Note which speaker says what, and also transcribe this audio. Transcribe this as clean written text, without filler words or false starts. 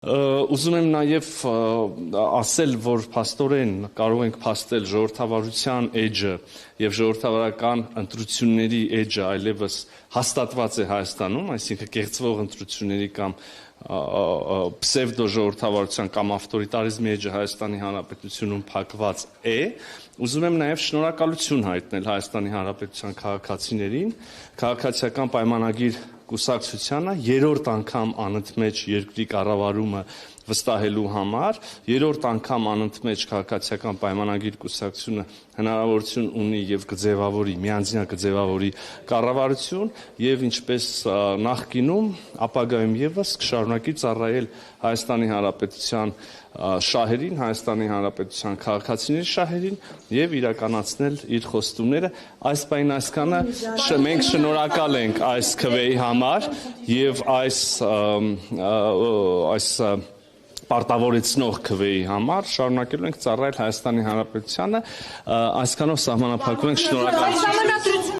Speaker 1: Ուզում եմ նաև ասել, որ փաստորեն կարող ենք փաստել ժողովրդավարության էջը եւ ժողովրդավարական ընտրությունների էջը այլևս հաստատված է Հայաստանում, այսինքն կեղծվող ընտրությունների կամ պսևդո ժողովրդավարության կամ ավտորիտարիզմի էջը Հայաստանի Հանրապետությունում փակված է։ Ուզում եմ նաև շնորհակալություն հայտնել Հայաստանի Հանրապետության քաղաքացիներին, քաղաքացիական պայմանագիր կուսակցությանը երրորդ անգամ անընդմեջ երկրի կառավարումը վստահելու համար, երրորդ անգամ անընդմեջ քաղաքացիական պայմանագիր կուսակցությունը հնարավորություն ունի եւ կձևավորի, միանձնյա կձևավորի կառավարություն եւ ինչպես նախկինում, ապագայում եւս կշարունակի ծառայել Հայաստանի Հանրապետության շահերին, Հայաստանի Հանրապետության քաղաքացիների շահերին եւ իրականացնել իր խոստումները։ Այս պայն այսքանը մենք շնորհակալ ենք այս քվեի համար եւ այս պարտավորեցնող քվեի համար շարունակելու ենք ծառայել Հայաստանի Հանրապետությանը, այսքանով սահմանափակում ենք, շնորհակալություն։